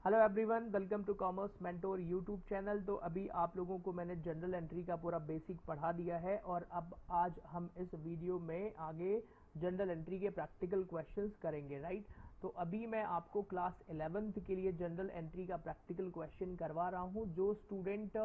Hello everyone, welcome to commerce mentor YouTube channel. तो अभी आप लोगों को मैंने जनरल एंट्री का पूरा बेसिक पढ़ा दिया है और अब आज हम इस वीडियो में आगे जनरल एंट्री के प्रैक्टिकल क्वेश्चंस करेंगे, राइट। तो अभी मैं आपको क्लास 11th के लिए जनरल एंट्री का प्रैक्टिकल क्वेश्चन करवा रहा हूँ। जो स्टूडेंट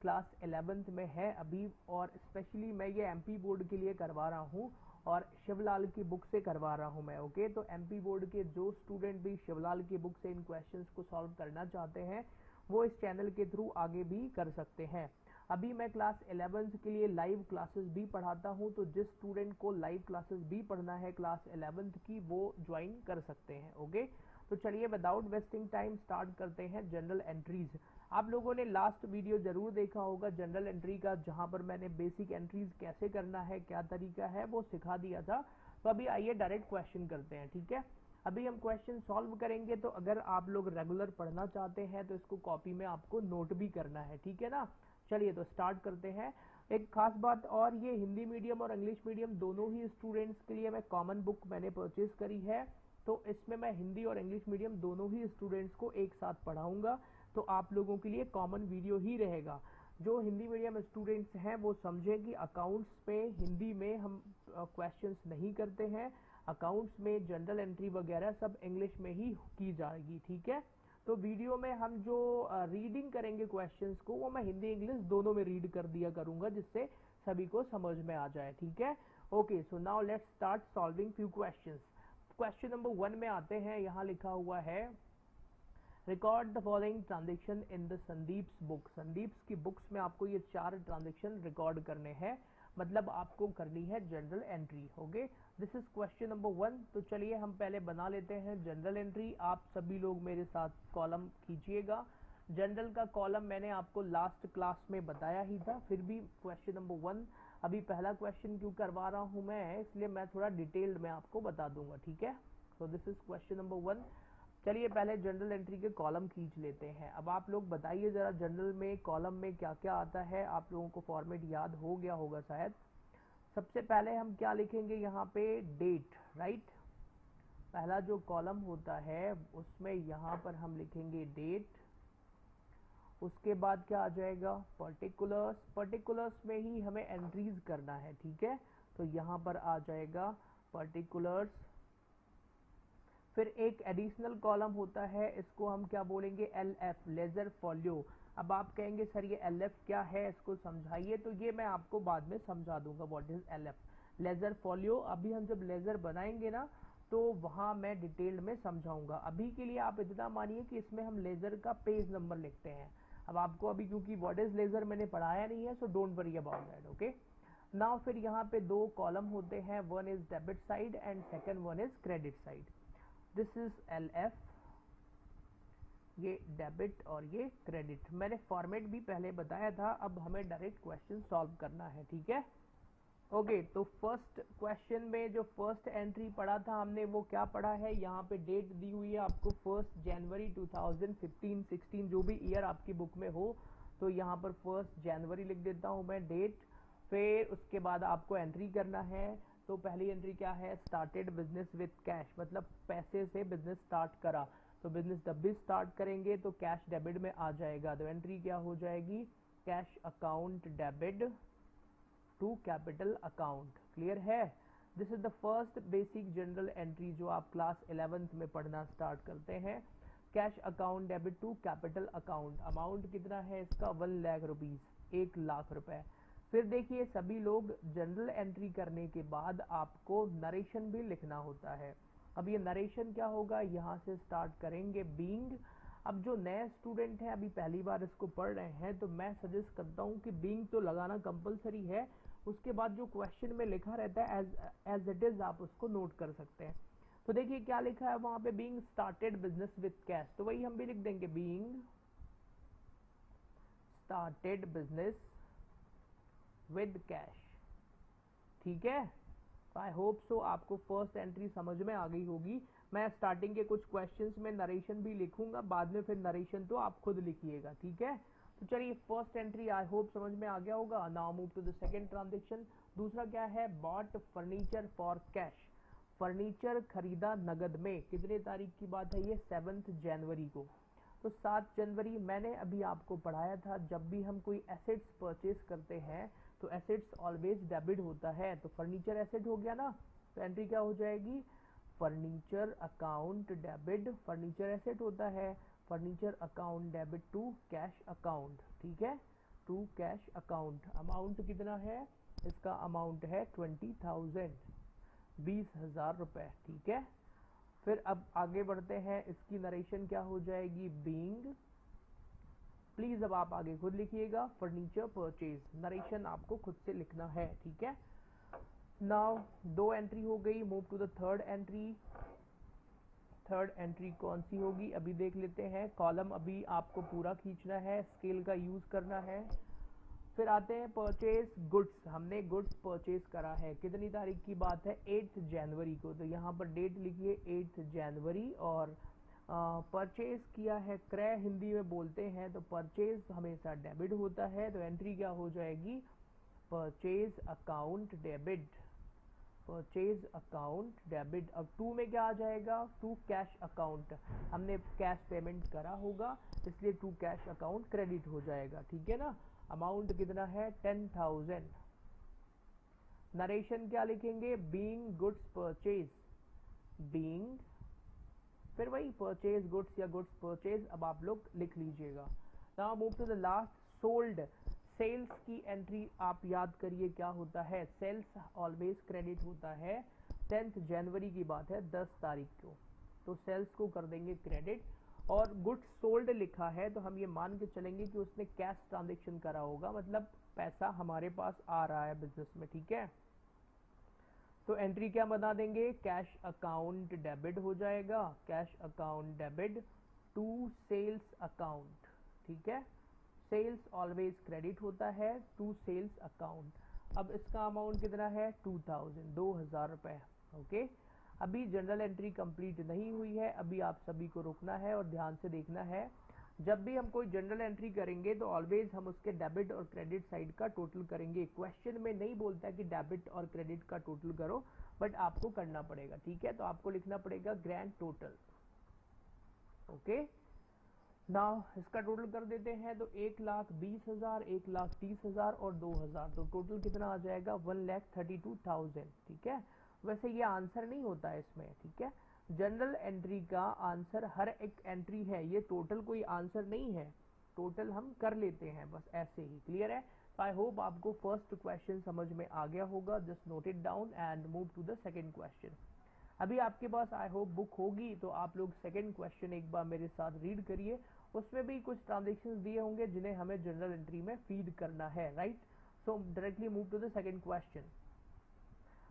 क्लास 11th में है अभी, और स्पेशली मैं ये एमपी बोर्ड के लिए करवा रहा हूँ और शिवलाल की बुक से करवा रहा हूं मैं। ओके, तो एमपी बोर्ड के जो स्टूडेंट भी शिवलाल की बुक से इन क्वेश्चंस को सॉल्व करना चाहते हैं वो इस चैनल के थ्रू आगे भी कर सकते हैं। अभी मैं क्लास 11th के लिए लाइव क्लासेस भी पढ़ाता हूं, तो जिस स्टूडेंट को लाइव क्लासेस भी पढ़ना है क्लास 11th की वो ज्वाइन कर सकते हैं। ओके, तो चलिए विदाउट वेस्टिंग टाइम स्टार्ट करते हैं जनरल एंट्रीज। आप लोगों ने लास्ट वीडियो जरूर देखा होगा जनरल एंट्री का, जहां पर मैंने बेसिक एंट्रीज कैसे करना है, क्या तरीका है, वो सिखा दिया था। तो अभी आइए डायरेक्ट क्वेश्चन करते हैं, ठीक है। अभी हम क्वेश्चन सॉल्व करेंगे, तो अगर आप लोग रेगुलर पढ़ना चाहते हैं तो इसको कॉपी में आपको नोट भी करना है, ठीक है ना। चलिए तो स्टार्ट करते हैं। एक खास बात और, ये हिंदी मीडियम और इंग्लिश मीडियम दोनों ही स्टूडेंट्स के लिए मैं कॉमन बुक मैंने परचेज करी है। तो इसमें मैं हिंदी और इंग्लिश मीडियम दोनों ही स्टूडेंट्स को एक साथ पढ़ाऊंगा, तो आप लोगों के लिए कॉमन वीडियो ही रहेगा। जो हिंदी मीडियम स्टूडेंट्स हैं वो समझें कि अकाउंट्स पे हिंदी में हम क्वेश्चंस नहीं करते हैं, अकाउंट्स में जनरल एंट्री वगैरह सब इंग्लिश में ही की जाएगी, ठीक है। तो वीडियो में हम जो रीडिंग करेंगे क्वेश्चंस को, वो मैं हिंदी इंग्लिश दोनों में रीड कर दिया करूंगा, जिससे सभी को समझ में आ जाए, ठीक है। Okay, so now let's start solving few questions. Question number 1 में आते हैं। यहाँ लिखा हुआ है, record the following transaction in the Sandeep's book. Sandeep's की बुक्स में आपको ये 4 ट्रांजेक्शन रिकॉर्ड करने हैं, मतलब आपको करनी है general entry. Okay, this is question number 1। तो चलिए हम पहले बना लेते हैं जनरल एंट्री। आप सभी लोग मेरे साथ कॉलम खींचिएगा। जनरल का कॉलम मैंने आपको लास्ट क्लास में बताया ही था, फिर भी क्वेश्चन नंबर 1 अभी पहला क्वेश्चन क्यों करवा रहा हूं मैं, इसलिए मैं थोड़ा डिटेल्ड में आपको बता दूंगा, ठीक है। सो दिस इज क्वेश्चन नंबर 1। चलिए पहले जनरल एंट्री के कॉलम खींच लेते हैं। अब आप लोग बताइए जरा, जनरल में कॉलम में क्या क्या आता है। आप लोगों को फॉर्मेट याद हो गया होगा शायद। सबसे पहले हम क्या लिखेंगे यहाँ पे, डेट, राइट। पहला जो कॉलम होता है उसमें यहाँ पर हम लिखेंगे डेट। उसके बाद क्या आ जाएगा, पर्टिकुलर्स। पर्टिकुलर्स में ही हमें एंट्रीज करना है, ठीक है। तो यहाँ पर आ जाएगा पर्टिकुलर्स। फिर एक एडिशनल कॉलम होता है, इसको हम क्या बोलेंगे, LF, लेजर फॉलियो। अब आप कहेंगे सर ये LF क्या है, इसको समझाइए। तो ये मैं आपको बाद में समझा दूंगा what is LF, ledger folio. अभी हम जब लेजर बनाएंगे ना तो वहां मैं डिटेल्ड में समझाऊंगा। अभी के लिए आप इतना मानिए कि इसमें हम लेजर का पेज नंबर लिखते हैं। अब आपको अभी क्योंकि व्हाट इज लेजर मैंने पढ़ाया नहीं है, so don't worry about that. Okay, now फिर यहाँ पे 2 कॉलम होते हैं, one is debit side and second one is credit side. This is LF, ये डेबिट और ये क्रेडिट। मैंने फॉर्मेट भी पहले बताया था, अब हमें डायरेक्ट क्वेश्चन सॉल्व करना है, ठीक है। ओके, तो फर्स्ट क्वेश्चन में जो फर्स्ट एंट्री पढ़ा था हमने, वो क्या पढ़ा है, यहाँ पे डेट दी हुई है आपको 1 जनवरी 2015-16, जो भी ईयर आपकी बुक में हो। तो यहाँ पर 1 जनवरी लिख देता हूँ मैं, डेट। फिर उसके बाद आपको एंट्री करना है। तो पहली एंट्री क्या है, स्टार्टेड बिजनेस विथ कैश, मतलब पैसे से बिजनेस स्टार्ट करा। तो बिजनेस जब भी स्टार्ट करेंगे तो कैश डेबिट में आ जाएगा। तो एंट्री क्या हो जाएगी, cash account debit to capital account. Clear है। This is the first basic journal entry जो आप क्लास 11th में पढ़ना स्टार्ट करते हैं। Cash account debit to capital account. Amount कितना है इसका, 1 लाख रुपीज, 1 लाख रुपए। फिर देखिए सभी लोग जनरल एंट्री करने के बाद आपको नरेशन भी लिखना होता है। अब ये नरेशन क्या होगा, यहाँ से स्टार्ट करेंगे बीइंग। अब जो नए स्टूडेंट हैं, अभी पहली बार इसको पढ़ रहे हैं, तो मैं सजेस्ट करता हूँ कि बीइंग तो लगाना कंपलसरी है। उसके बाद जो क्वेश्चन में लिखा रहता है एज इट इज आप उसको नोट कर सकते हैं। तो देखिए क्या लिखा है वहां पे, being started business with cash, तो वही हम भी लिख देंगे, being started business with cash, ठीक है। आई होप सो आपको फर्स्ट एंट्री समझ में आ गई होगी। मैं स्टार्टिंग के कुछ क्वेश्चंस में नरेशन भी लिखूंगा, बाद में फिर नरेशन तो आप खुद लिखिएगा, ठीक है। तो चलिए फर्स्ट एंट्री आई होप समझ में आ गया होगा। Now move to the second transaction. दूसरा क्या है, bought furniture for cash. Furniture खरीदा नगद में, कितने तारीख की बात है ये, 7 जनवरी को। तो 7 जनवरी मैंने अभी आपको पढ़ाया था, जब भी हम कोई एसेट्स परचेज करते हैं तो एसेट्स ऑलवेज डेबिट होता है। तो फर्नीचर एसेट हो गया ना, तो एंट्री क्या हो जाएगी, furniture account debit, furniture asset होता है, furniture account debit to cash account, ठीक है, टू कैश अकाउंट। अमाउंट कितना है, इसका अमाउंट है 20,000, 20,000 रुपए, ठीक है। फिर अब आगे बढ़ते हैं, इसकी नरेशन क्या हो जाएगी, बीइंग, प्लीज अब आप आगे खुद लिखिएगा, फर्नीचर परचेज, नरेशन आपको खुद से लिखना है, ठीक है। नाउ 2 एंट्री हो गई, move to the third entry. Third entry कौन सी होगी अभी देख लेते हैं। कॉलम अभी आपको पूरा खींचना है, स्केल का यूज करना है। फिर आते हैं परचेज गुड्स, हमने गुड्स परचेज करा है, कितनी तारीख की बात है, 8 जनवरी को। तो यहाँ पर डेट लिखिए 8 जनवरी, और परचेज किया है, क्रय हिंदी में बोलते हैं, तो परचेज हमेशा डेबिट होता है, तो एंट्री क्या हो जाएगी, purchase account debit, purchase account debit. अब 2 में क्या आ जाएगा, टू कैश अकाउंट, हमने कैश पेमेंट करा होगा इसलिए टू कैश अकाउंट क्रेडिट हो जाएगा, ठीक है ना। अमाउंट कितना है, 10,000। नरेशन क्या लिखेंगे, बीइंग गुड्स परचेज, बीइंग, फिर वही परचेज गुड्स या गुड्स परचेज, अब आप लोग लिख लीजिएगा। Now move to the last, sold, sales की एंट्री आप याद करिए क्या होता है, सेल्स ऑलवेज क्रेडिट होता है, 10 जनवरी की बात है, 10 तारीख को, तो सेल्स को कर देंगे क्रेडिट। और गुड्स सोल्ड लिखा है तो हम ये मान के चलेंगे कि उसने कैश ट्रांजेक्शन करा होगा, मतलब पैसा हमारे पास आ रहा है बिजनेस में, ठीक है। तो एंट्री क्या बना देंगे, कैश अकाउंट डेबिट हो जाएगा, cash account debit to sales account, ठीक है। सेल्स ऑलवेज क्रेडिट होता है टू सेल्स अकाउंट। अब इसका अमाउंट कितना है, 2000, 2000 रुपए, ओके। अभी जनरल एंट्री कंप्लीट नहीं हुई है, अभी आप सभी को रुकना है और ध्यान से देखना है। जब भी हम कोई जनरल एंट्री करेंगे तो ऑलवेज हम उसके डेबिट और क्रेडिट साइड का टोटल करेंगे। क्वेश्चन में नहीं बोलता कि डेबिट और क्रेडिट का टोटल करो, बट आपको करना पड़ेगा, ठीक है। तो आपको लिखना पड़ेगा ग्रैंड टोटल, ओके। नाउ इसका टोटल कर देते हैं, तो 1,20,000, 1,30,000 और 2,000, तो टोटल कितना आ जाएगा, 1,32,000, ठीक है। वैसे ये आंसर नहीं होता है इसमें, ठीक है। जनरल एंट्री का आंसर हर एक एंट्री है, ये टोटल कोई आंसर नहीं है, टोटल हम कर लेते हैं बस ऐसे ही, क्लियर है। तो आई होप आपको फर्स्ट क्वेश्चन समझ में आ गया होगा, just note it down and move to the second question. अभी आपके पास आई होप बुक होगी, तो आप लोग सेकंड क्वेश्चन एक बार मेरे साथ रीड करिए, उसमें भी कुछ ट्रांजेक्शंस दिए होंगे जिन्हें हमें जनरल एंट्री में फीड करना है, right. So directly move to the second question.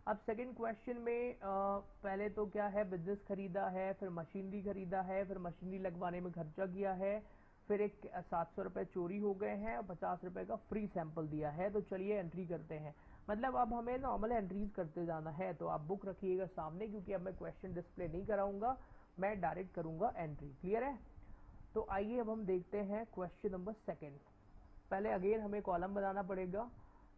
अब सेकंड क्वेश्चन में पहले तो क्या है, बिजनेस खरीदा है, फिर मशीनरी खरीदा है, फिर मशीनरी लगवाने में खर्चा किया है, फिर एक 700 रुपये चोरी हो गए हैं और 50 रुपये का फ्री सैंपल दिया है। तो चलिए एंट्री करते हैं, मतलब अब हमें नॉर्मल एंट्रीज करते जाना है। तो आप बुक रखिएगा सामने, क्योंकि अब मैं क्वेश्चन डिस्प्ले नहीं कराऊंगा, मैं डायरेक्ट करूंगा एंट्री, क्लियर है। तो आइए अब हम देखते हैं क्वेश्चन नंबर सेकंड। पहले अगेन हमें कॉलम बनाना पड़ेगा,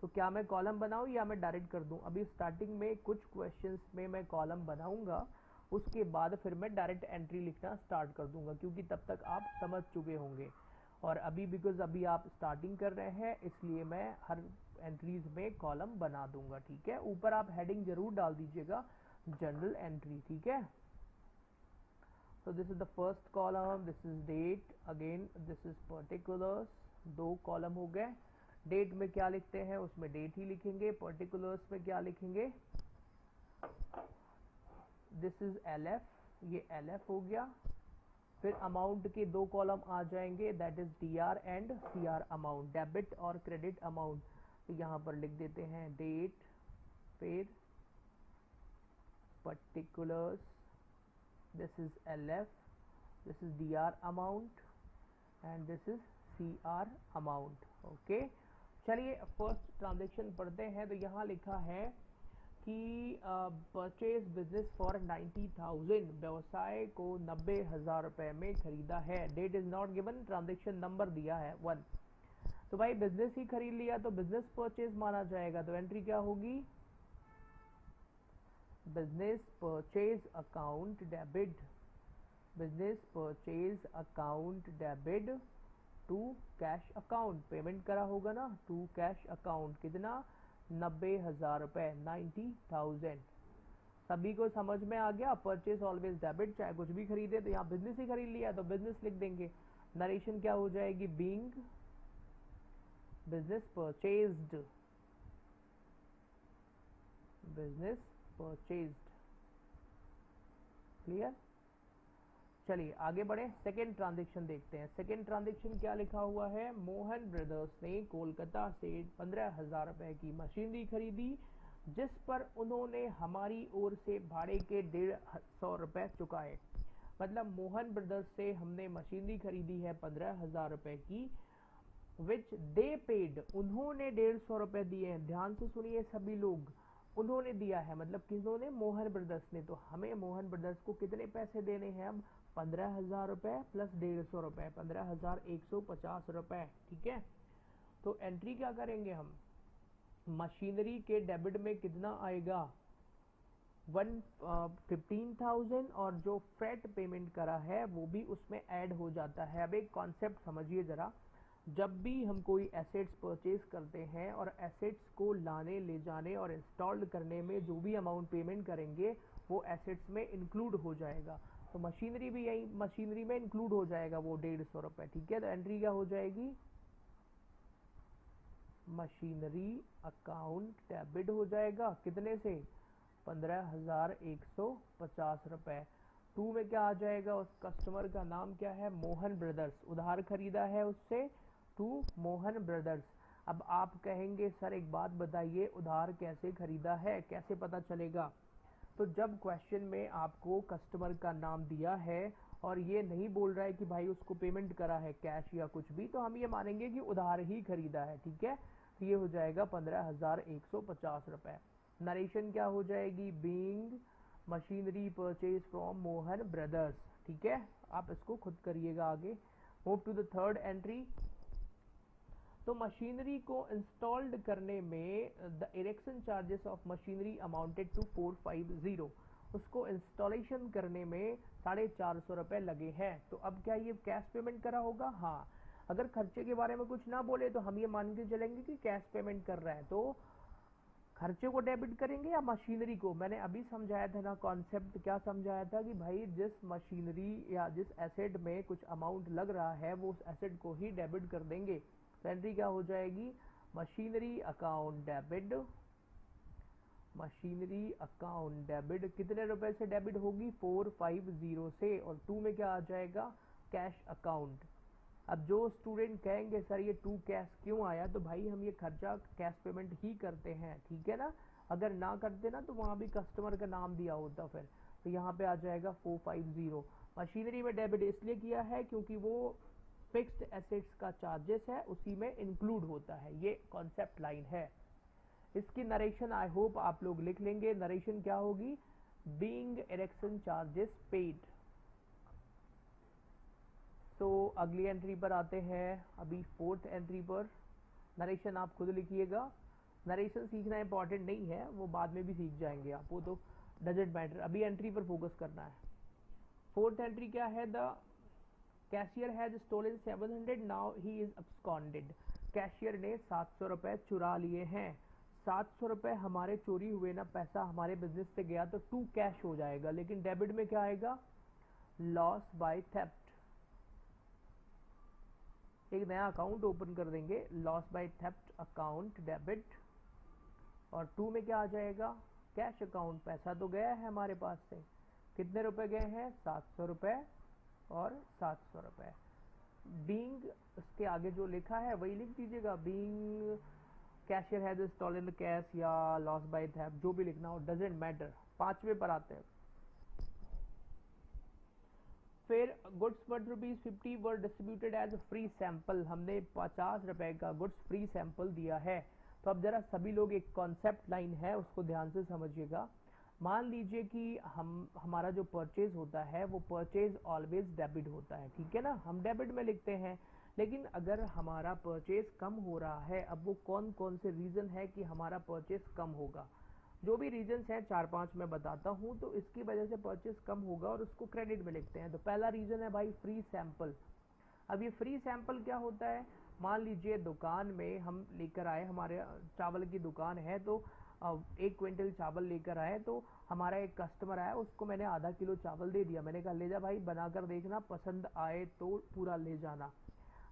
तो क्या मैं कॉलम बनाऊं या मैं डायरेक्ट कर दूं। अभी स्टार्टिंग में कुछ क्वेश्चंस में मैं कॉलम बनाऊंगा, उसके बाद फिर मैं डायरेक्ट एंट्री लिखना स्टार्ट कर दूंगा, क्योंकि तब तक आप समझ चुके होंगे। और अभी बिकॉज अभी आप स्टार्टिंग कर रहे हैं, इसलिए मैं हर एंट्रीज में कॉलम बना दूंगा, ठीक है। ऊपर आप हेडिंग जरूर डाल दीजिएगा, जनरल एंट्री, ठीक है। So this is the first column, this is date, again this is particulars, 2 column हो गए। डेट में क्या लिखते हैं, उसमें डेट ही लिखेंगे, पर्टिकुलर्स में क्या लिखेंगे, दिस इज LF, ये LF हो गया। फिर अमाउंट के 2 कॉलम आ जाएंगे, that is DR and CR amount, debit और क्रेडिट अमाउंट। तो यहाँ पर लिख देते हैं डेट, फिर particulars, this is LF, this is DR amount and this is CR amount, okay। चलिए फर्स्ट ट्रांजेक्शन पढ़ते हैं। तो यहाँ लिखा है कि परचेज बिजनेस फॉर 90,000, व्यवसाय को 90,000 रुपए में खरीदा है। Date is not given, transaction number दिया है 1। तो भाई बिजनेस ही खरीद लिया तो बिजनेस परचेज माना जाएगा, तो एंट्री क्या होगी, business purchase account debit, business purchase account debit to cash account, payment करा होगा ना टू कैश अकाउंट, कितना 90,000 रुपए, 90,000। सभी को समझ में आ गया। परचेज ऑलवेज डेबिट, चाहे कुछ भी खरीदे तो यहाँ बिजनेस ही खरीद लिया तो बिजनेस लिख देंगे। नरेशन क्या हो जाएगी, being business purchased, business purchased. Clear. चलिए आगे बढ़े, सेकेंड ट्रांजेक्शन देखते हैं। सेकेंड ट्रांजेक्शन क्या लिखा हुआ है, मोहन ब्रदर्स ने कोलकाता से 15,000 रुपए की मशीनरी खरीदी जिस पर उन्होंने हमारी ओर से भाड़े के 150 रुपए चुकाए। मतलब मोहन ब्रदर्स से हमने मशीनरी खरीदी है 15,000 रुपए की, विच दे पेड, उन्होंने 150 रुपए दिए हैं। ध्यान से सुनिए सभी लोग, उन्होंने दिया है मतलब किन्होंने, मोहन ब्रदर्स ने। तो हमें मोहन ब्रदर्स को कितने पैसे देने हैं अब, 15,000 रुपए प्लस 150 रुपए, 15,150 रुपए। ठीक है, तो एंट्री क्या करेंगे हम, मशीनरी के डेबिट में कितना आएगा 15,000 और जो फ्रेट पेमेंट करा है वो भी उसमें ऐड हो जाता है। अब एक कॉन्सेप्ट समझिए जरा, जब भी हम कोई एसेट्स परचेज करते हैं और एसेट्स को लाने ले जाने और इंस्टॉल करने में जो भी अमाउंट पेमेंट करेंगे वो एसेट्स में इंक्लूड हो जाएगा। तो मशीनरी भी यही मशीनरी में इंक्लूड हो जाएगा वो 150 रुपए। ठीक है, तो एंट्री क्या हो जाएगी, मशीनरी अकाउंट डेबिट हो जाएगा कितने से, 15,150 रुपए। टू में क्या आ जाएगा, उस कस्टमर का नाम क्या है, मोहन ब्रदर्स, उधार खरीदा है उससे, टू मोहन ब्रदर्स। अब आप कहेंगे सर एक बात बताइए, उधार कैसे खरीदा है, कैसे पता चलेगा। तो जब क्वेश्चन में आपको कस्टमर का नाम दिया है और ये नहीं बोल रहा है कि भाई उसको पेमेंट करा है कैश या कुछ भी, तो हम ये मानेंगे कि उधार ही खरीदा है। ठीक है, तो ये हो जाएगा 15,150 रुपए। नरेशन क्या हो जाएगी, being machinery purchase from Mohan brothers. ठीक है, आप इसको खुद करिएगा आगे। Move to the third entry. तो मशीनरी को इंस्टॉल्ड करने में the erection charges of machinery amounted to 450, उसको इंस्टॉलेशन करने में 450 रुपए लगे हैं। तो अब क्या ये कैश पेमेंट करा होगा, हाँ। अगर खर्चे के बारे में कुछ ना बोले तो हम ये मान के चलेंगे कि कैश पेमेंट कर रहे हैं, तो खर्चे को डेबिट करेंगे या मशीनरी को। मैंने अभी समझाया था ना कॉन्सेप्ट, क्या समझाया था कि भाई जिस मशीनरी या जिस एसेट में कुछ अमाउंट लग रहा है वो उस एसेट को ही डेबिट कर देंगे। एंट्री क्या हो जाएगी, machinery account debit, machinery account debit कितने रुपए से डेबिट होगी, 450 से। और टू में क्या आ जाएगा, कैश अकाउंट। अब जो स्टूडेंट कहेंगे सर ये टू कैश क्यों आया, तो भाई हम ये खर्चा कैश पेमेंट ही करते हैं। ठीक है ना, अगर ना करते ना तो वहां भी कस्टमर का नाम दिया होता फिर, तो यहाँ पे आ जाएगा 450। मशीनरी में डेबिट इसलिए किया है क्योंकि वो फिक्स्ड एसेट्स का चार्जेस है उसी में इंक्लूड होता है। ये कॉन्सेप्ट लाइन है। इसकी नरेशन आई होप आप लोग लिख लेंगे। नरेशन क्या होगी, बीइंग इरेक्शन चार्जेस पेड। तो अगली एंट्री पर आते हैं, अभी फोर्थ एंट्री पर। नरेशन आप खुद लिखिएगा। नरेशन सीखना इंपॉर्टेंट नहीं है, वो बाद में भी सीख जाएंगे आप, वो तो डजंट मैटर, अभी एंट्री पर फोकस करना है। फोर्थ एंट्री क्या है, the cashier has stolen 700, now he is absconded. Cashier ने 700 रुपए चुरा लिए हैं। 700 रुपए हमारे चोरी हुए ना, पैसा हमारे बिजनेस से गया तो टू कैश हो जाएगा, लेकिन डेबिट में क्या आएगा, लॉस बाय थेफ्ट। एक नया अकाउंट ओपन कर देंगे, loss by theft account debit. और टू में क्या आ जाएगा, कैश अकाउंट। पैसा तो गया है हमारे पास से, कितने रुपए गए हैं, 700 रुपए और 700 रुपए। बीइंग उसके आगे जो लिखा है वही लिख दीजिएगा, being cashier has stolen cash या लॉस बाय थेफ्ट, जो भी लिखना हो डजंट मैटर। पांचवे पर आते हैं। फिर goods worth ₹50 were distributed as free sample, हमने 50 रुपए का गुड्स फ्री सैंपल दिया है। तो अब जरा सभी लोग, एक कॉन्सेप्ट लाइन है उसको ध्यान से समझिएगा। मान लीजिए कि हमारा जो परचेज होता है वो परचेज ऑलवेज डेबिट होता है। ठीक है ना, हम डेबिट में लिखते हैं। लेकिन अगर हमारा परचेज कम हो रहा है, अब वो कौन कौन से रीजन है कि हमारा परचेज कम होगा। जो भी रीजंस हैं 4-5 मैं बताता हूँ, तो इसकी वजह से परचेस कम होगा और उसको क्रेडिट में लिखते हैं। तो पहला रीजन है भाई फ्री सैंपल। अब ये फ्री सैंपल क्या होता है, मान लीजिए दुकान में हम लेकर आए, हमारे चावल की दुकान है, तो 1 क्विंटल चावल लेकर आए, तो हमारा एक कस्टमर आया, उसको मैंने आधा किलो चावल दे दिया, मैंने कहा ले जा भाई बनाकर देखना, पसंद आए तो पूरा ले जाना।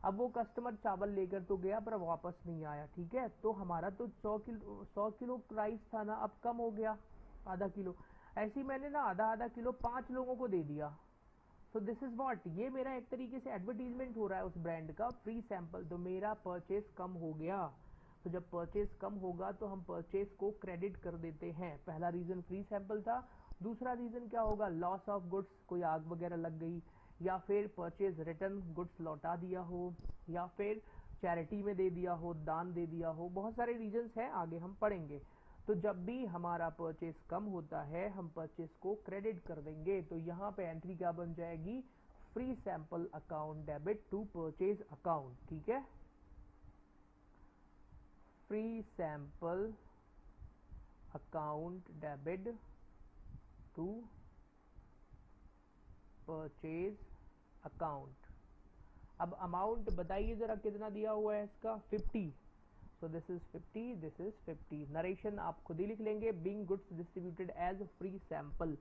अब वो कस्टमर चावल लेकर तो गया पर वापस नहीं आया, ठीक है, तो हमारा तो 100 किलो प्राइस था ना, अब कम हो गया आधा किलो। ऐसे ही मैंने ना आधा आधा किलो 5 लोगों को दे दिया। तो दिस इज व्हाट, ये मेरा एक तरीके से एडवर्टीजमेंट हो रहा है उस ब्रांड का, फ्री सैंपल, तो मेरा परचेस कम हो गया। तो जब परचेस कम होगा तो हम परचेस को क्रेडिट कर देते हैं। पहला रीजन फ्री सैंपल था। दूसरा रीजन क्या होगा, लॉस ऑफ गुड्स, कोई आग वगैरह लग गई, या फिर परचेज रिटर्न, गुड्स लौटा दिया हो, या फिर चैरिटी में दे दिया हो, दान दे दिया हो, बहुत सारे रीजंस हैं, आगे हम पढ़ेंगे। तो जब भी हमारा परचेस कम होता है हम परचेस को क्रेडिट कर देंगे। तो यहाँ पे एंट्री क्या बन जाएगी, free sample account debit to purchase account, ठीक है, free sample account debit to purchase account. अब अमाउंट बताइए जरा कितना दिया हुआ है इसका, 50। So this is 50, this is 50। Narration आप खुद ही लिख लेंगे, being goods distributed as free sample.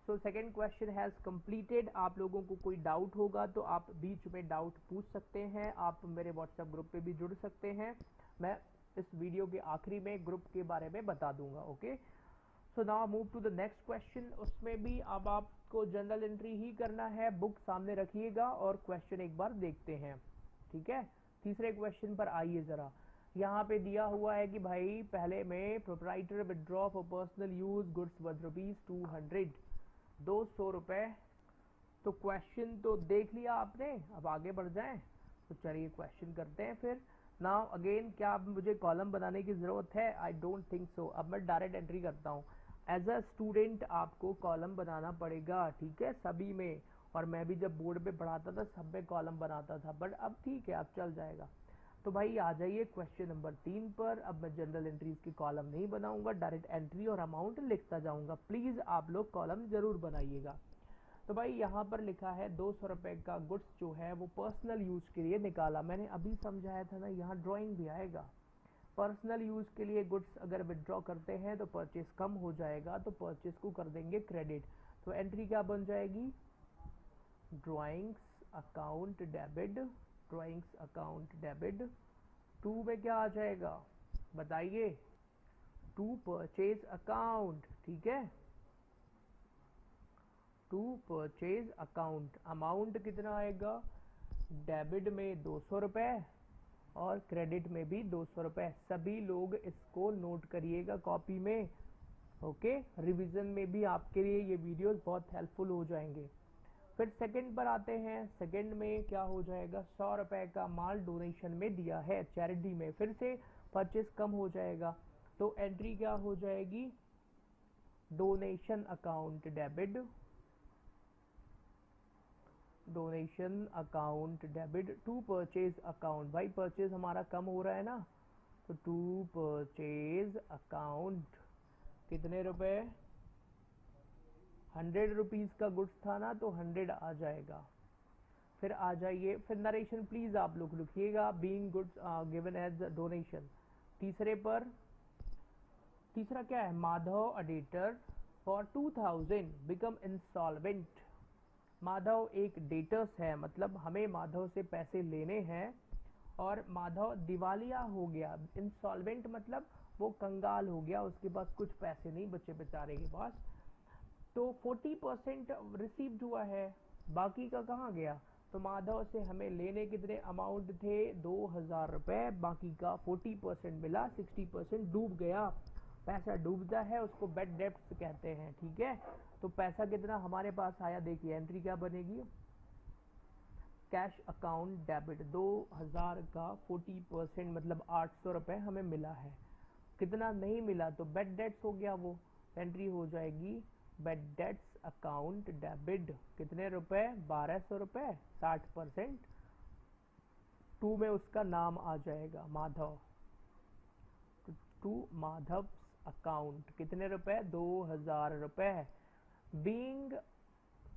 So second question has completed. आप लोगों को कोई डाउट होगा तो आप बीच में डाउट पूछ सकते हैं, आप मेरे व्हाट्सएप ग्रुप पे भी जुड़ सकते हैं, मैं इस वीडियो के आखिरी में ग्रुप के बारे में बता दूंगा। Okay, so now move to the next question. उसमें भी अब आपको जनरल एंट्री ही करना है, बुक सामने रखिएगा और क्वेश्चन एक बार देखते हैं, ठीक है। तीसरे क्वेश्चन पर आइए जरा, यहाँ पे दिया हुआ है कि भाई पहले में proprietor withdraw for personal use goods worth ₹200, 200 रुपए। तो क्वेश्चन तो देख लिया आपने, अब आगे बढ़ जाएं। तो चलिए क्वेश्चन करते हैं फिर। नाउ अगेन, क्या अब मुझे कॉलम बनाने की जरूरत है, आई डोंट थिंक सो। अब मैं डायरेक्ट एंट्री करता हूँ। एज अ स्टूडेंट आपको कॉलम बनाना पड़ेगा, ठीक है, सभी में, और मैं भी जब बोर्ड पे पढ़ाता था सब में कॉलम बनाता था, बट अब ठीक है, अब चल जाएगा। तो भाई आ जाइए क्वेश्चन नंबर 3 पर। अब मैं जनरल एंट्रीज की कॉलम नहीं बनाऊंगा, डायरेक्ट एंट्री और अमाउंट लिखता जाऊंगा। प्लीज आप लोग कॉलम जरूर बनाइएगा। तो भाई यहाँ पर लिखा है 200 रुपए का गुड्स जो है वो पर्सनल यूज के लिए निकाला। मैंने अभी समझाया था ना, यहाँ ड्राइंग भी आएगा। पर्सनल यूज के लिए गुड्स अगर विदड्रॉ करते हैं तो परचेस कम हो जाएगा, तो परचेस को कर देंगे क्रेडिट। तो एंट्री क्या बन जाएगी, drawings account debit, drawings account debit. To में क्या आ जाएगा बताइए, टू परचेज अकाउंट, ठीक है, टू परचेज अकाउंट। अमाउंट कितना आएगा, डेबिट में 200 रुपए और क्रेडिट में भी 200 रुपए। सभी लोग इसको नोट करिएगा कॉपी में, ओके। रिवीजन में भी आपके लिए ये वीडियोस बहुत हेल्पफुल हो जाएंगे। फिर सेकंड पर आते हैं। सेकंड में क्या हो जाएगा, 100 रुपए का माल डोनेशन में दिया है चैरिटी में, फिर से परचेस कम हो जाएगा। तो एंट्री क्या हो जाएगी, donation account debit, donation account debit to purchase account. भाई परचेज हमारा कम हो रहा है ना, तो टू परचेज अकाउंट कितने रुपए, 100 रुपीज का गुड्स था ना, तो 100 आ जाएगा। फिर आ जाइए, फिर नरेशन प्लीज आप लोग लिखिएगा, being goods given as donation. तीसरे पर, तीसरा क्या है, Madhav a debtor for 2000 become insolvent. Madhav एक डेटर्स है, मतलब हमें माधव से पैसे लेने हैं और माधव दिवालिया हो गया। इंसॉल्वेंट मतलब वो कंगाल हो गया, उसके पास कुछ पैसे नहीं बचे बेचारे के पास। तो 40% रिसीव्ड हुआ है, बाकी का कहाँ गया। तो माधव से हमें लेने कितने अमाउंट थे, 2000 रुपए, बाकी का 40% मिला, 60% डूब गया। पैसा डूबता है उसको बैड डेब्ट्स कहते हैं, ठीक है। तो पैसा कितना हमारे पास आया, देखिए एंट्री क्या बनेगी, कैश अकाउंट डेबिट 2000 का 40% मतलब 800 रुपए हमें मिला है। कितना नहीं मिला तो बैड डेट्स हो गया, वो एंट्री हो जाएगी बैड डेट्स अकाउंट डेबिट, कितने रुपए, 1200 रुपए, 60%। टू में उसका नाम आ जाएगा माधव, टू माधव अकाउंट, कितने रुपए, 2000 रुपए। बीइंग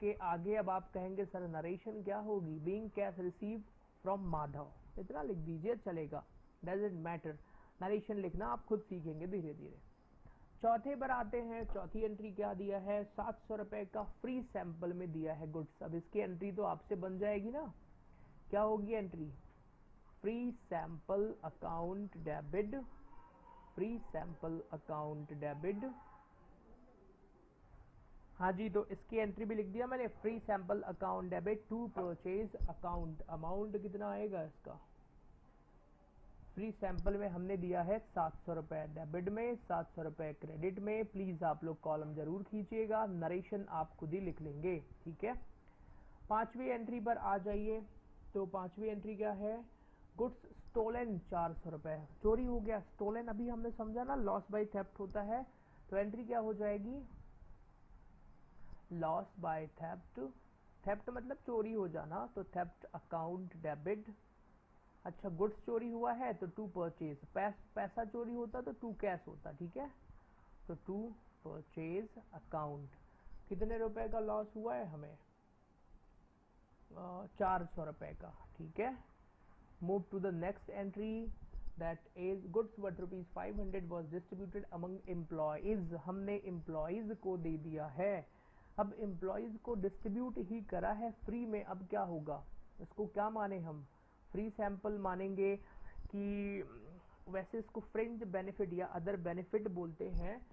के आगे अब आप कहेंगे सर नरेशन क्या होगी, being cash receive from Madhav, इतना लिख दीजिए चलेगा, डजंट मैटर, नरेशन लिखना आप खुद सीखेंगे धीरे धीरे। चौथे पर आते हैं, चौथी एंट्री क्या दिया है, 700 रुपए का फ्री सैंपल में दिया है गुड्स। अब इसकी एंट्री तो आपसे बन जाएगी ना, क्या होगी entry, free sample account debit, free sample account debit. हाँ जी, तो इसकी एंट्री भी लिख दिया मैंने, free sample account debit to purchase account. Amount कितना आएगा इसका, फ्री सैंपल में हमने दिया है 700 रुपए डेबिट में, 700 रुपए क्रेडिट में। प्लीज आप लोग कॉलम जरूर खींचिएगा, नरेशन आप खुद ही लिख लेंगे, ठीक है। पांचवी एंट्री पर आ जाइए, तो पांचवी एंट्री क्या है, गुड्स स्टोलन 400 रुपए, चोरी हो गया। स्टोलन अभी हमने समझा ना, लॉस बाय थेफ्ट होता है, तो एंट्री क्या हो जाएगी, लॉस बाय थेफ्ट, थेफ्ट मतलब चोरी हो जाना, तो थेफ्ट अकाउंट डेबिट। अच्छा, गुड्स चोरी हुआ है तो टू परचेज, पैसा चोरी होता तो टू कैश होता, ठीक है, तो टू परचेज अकाउंट। कितने रुपए का लॉस हुआ है हमें, 400 रुपए का, ठीक है। Move to the next entry, that is goods worth ₹500 was distributed among employees, हमने एम्प्लॉइज को दे दिया है। अब एम्प्लॉइज को डिस्ट्रीब्यूट ही करा है फ्री में, अब क्या होगा, इसको क्या माने हम, फ्री सैंपल मानेंगे कि, वैसे इसको फ्रिंज बेनिफिट या अदर बेनिफिट बोलते हैं।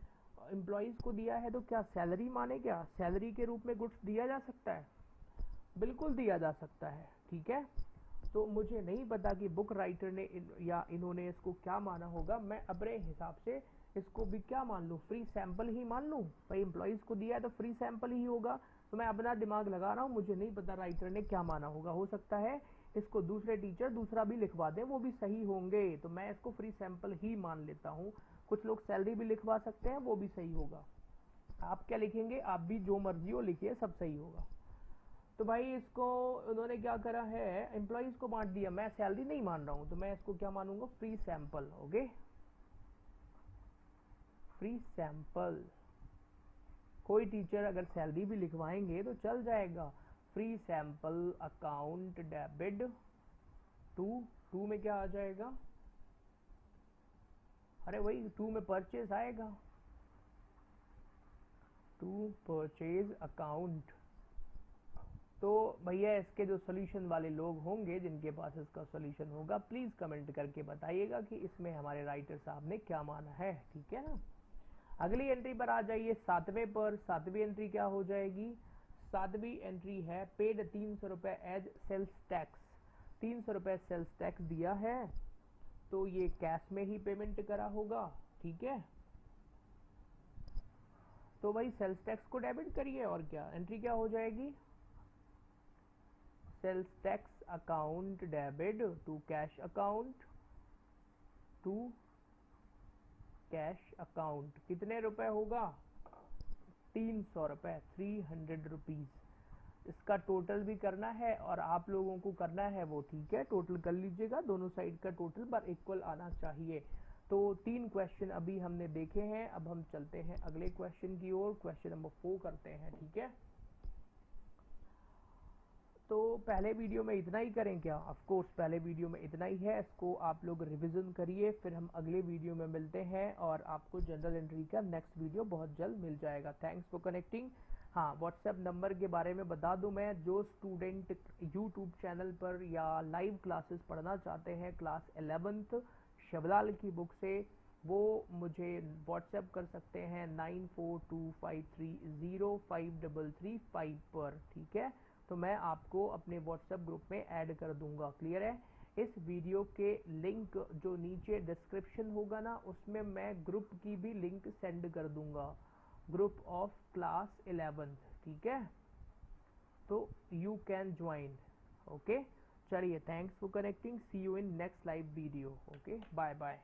एम्प्लॉइज को दिया है तो क्या सैलरी माने, क्या सैलरी के रूप में गुड्स दिया जा सकता है, बिल्कुल दिया जा सकता है, ठीक है। तो मुझे नहीं पता कि बुक राइटर ने या इन्होंने इसको क्या माना होगा, मैं अपने हिसाब से इसको भी क्या मान लूँ, फ्री सैंपल ही मान लूँ, भाई एम्प्लॉइज को दिया है तो फ्री सैंपल ही होगा, तो मैं अपना दिमाग लगा रहा हूँ, मुझे नहीं पता राइटर ने क्या माना होगा, हो सकता है इसको दूसरे टीचर दूसरा भी लिखवा दें, वो भी सही होंगे, तो मैं इसको फ्री सैंपल ही मान लेता हूँ। कुछ लोग सैलरी भी लिखवा सकते हैं, वो भी सही होगा। आप क्या लिखेंगे, आप भी जो मर्जी हो लिखिए, सब सही होगा। तो भाई इसको उन्होंने क्या करा है, एम्प्लॉइज को बांट दिया, मैं सैलरी नहीं मान रहा हूँ, तो मैं इसको क्या मानूंगा, free sample, okay, free sample. कोई टीचर अगर सैलरी भी लिखवाएंगे तो चल जाएगा, free sample account debit to में क्या आ जाएगा, अरे वही टू में परचेज आएगा, टू परचेज अकाउंट। तो भैया इसके जो सोल्यूशन वाले लोग होंगे जिनके पास इसका सोल्यूशन होगा, प्लीज कमेंट करके बताइएगा कि इसमें हमारे राइटर साहब ने क्या माना है, ठीक है ना। अगली एंट्री पर आ जाइए, सातवें पर, सातवीं एंट्री क्या हो जाएगी, सातवीं एंट्री है पेड 300 रुपए एज सेल्स टैक्स, 300 रुपए सेल्स टैक्स दिया है, तो ये कैश में ही पेमेंट करा होगा, ठीक है। तो भाई सेल्स टैक्स को डेबिट करिए, और क्या एंट्री क्या हो जाएगी, sales tax account debit to cash account, to cash account. कितने रुपए होगा, 300 रुपए, 300 रुपीज। इसका टोटल भी करना है और आप लोगों को करना है वो, ठीक है, टोटल कर लीजिएगा, दोनों साइड का टोटल पर इक्वल आना चाहिए। तो 3 क्वेश्चन अभी हमने देखे हैं, अब हम चलते हैं अगले क्वेश्चन की ओर, क्वेश्चन नंबर 4 करते हैं, ठीक है। तो पहले वीडियो में इतना ही करें क्या, ऑफ कोर्स पहले वीडियो में इतना ही है, इसको आप लोग रिवीजन करिए, फिर हम अगले वीडियो में मिलते हैं और आपको जनरल एंट्री का नेक्स्ट वीडियो बहुत जल्द मिल जाएगा। Thanks for connecting. हाँ, व्हाट्सएप नंबर के बारे में बता दूं मैं, जो स्टूडेंट यूट्यूब चैनल पर या लाइव क्लासेस पढ़ना चाहते हैं क्लास 11th शिवलाल की बुक से, वो मुझे व्हाट्सएप कर सकते हैं 9425305335 पर, ठीक है। तो मैं आपको अपने व्हाट्सएप ग्रुप में ऐड कर दूंगा, क्लियर है। इस वीडियो के लिंक जो नीचे डिस्क्रिप्शन होगा ना, उसमें मैं ग्रुप की भी लिंक सेंड कर दूंगा, ग्रुप ऑफ क्लास 11th, ठीक है, तो यू कैन ज्वाइन, ओके। चलिए, thanks for connecting, see you in next live video, okay, bye bye.